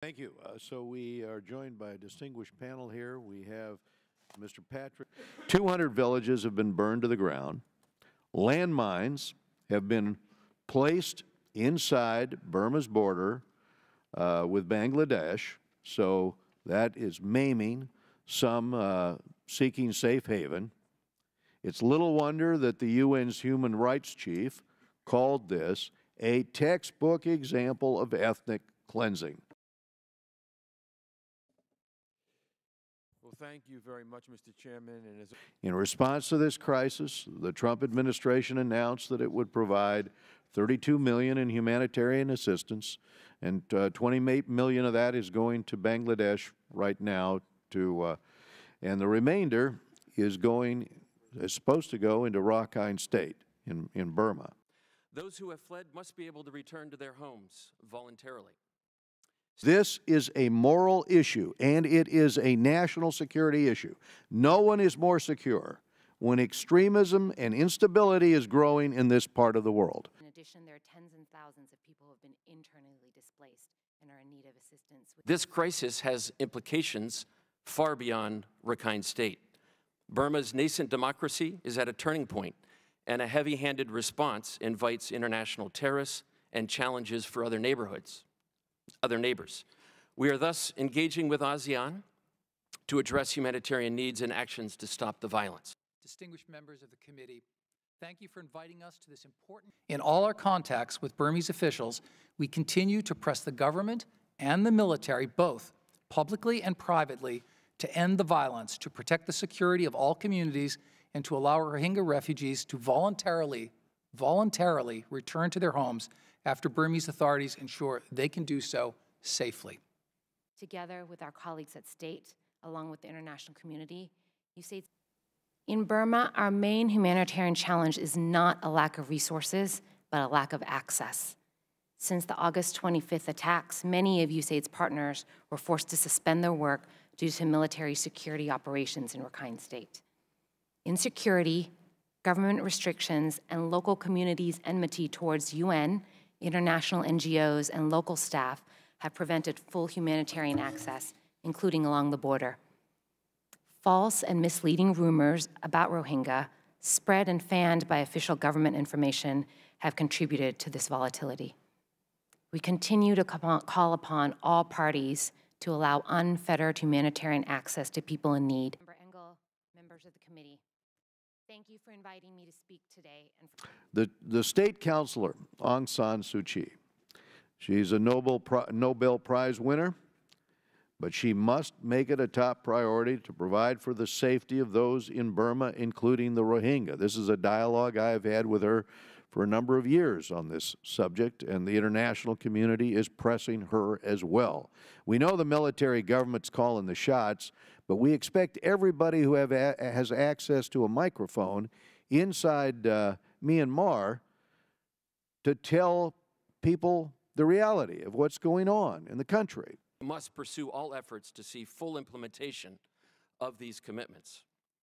Thank you. So we are joined by a distinguished panel here. We have Mr. Patrick. 200 villages have been burned to the ground. Landmines have been placed inside Burma's border with Bangladesh, so that is maiming some seeking safe haven. It's little wonder that the UN's human rights chief called this a textbook example of ethnic cleansing. Well, thank you very much, Mr. Chairman. And in response to this crisis, the Trump administration announced that it would provide $32 million in humanitarian assistance, and $28 million of that is going to Bangladesh right now. And the remainder is supposed to go into Rakhine State in Burma. Those who have fled must be able to return to their homes voluntarily. This is a moral issue, and it is a national security issue. No one is more secure when extremism and instability is growing in this part of the world. In addition, there are tens and thousands of people who have been internally displaced and are in need of assistance. This crisis has implications far beyond Rakhine State. Burma's nascent democracy is at a turning point, and a heavy-handed response invites international terrorists and challenges for other neighbors. We are thus engaging with ASEAN to address humanitarian needs and actions to stop the violence. Distinguished members of the committee, thank you for inviting us to this important. In all our contacts with Burmese officials, we continue to press the government and the military, both publicly and privately, to end the violence, to protect the security of all communities, and to allow Rohingya refugees to voluntarily return to their homes after Burmese authorities ensure they can do so safely. Together with our colleagues at State, along with the international community, you say, in Burma, our main humanitarian challenge is not a lack of resources, but a lack of access. Since the August 25th attacks, many of USAID's partners were forced to suspend their work due to military security operations in Rakhine State. Insecurity, government restrictions, and local communities' enmity towards UN, international NGOs, and local staff have prevented full humanitarian access, including along the border. False and misleading rumors about Rohingya, spread and fanned by official government information, have contributed to this volatility. We continue to call upon all parties to allow unfettered humanitarian access to people in need. Member Engel, members of the committee, thank you for inviting me to speak today. The state councilor, Aung San Suu Kyi, she's a Nobel Prize winner, but she must make it a top priority to provide for the safety of those in Burma, including the Rohingya. This is a dialogue I have had with her for a number of years on this subject, and the international community is pressing her as well. We know the military government's calling the shots, but we expect everybody who has access to a microphone inside Myanmar to tell people the reality of what's going on in the country. We must pursue all efforts to see full implementation of these commitments.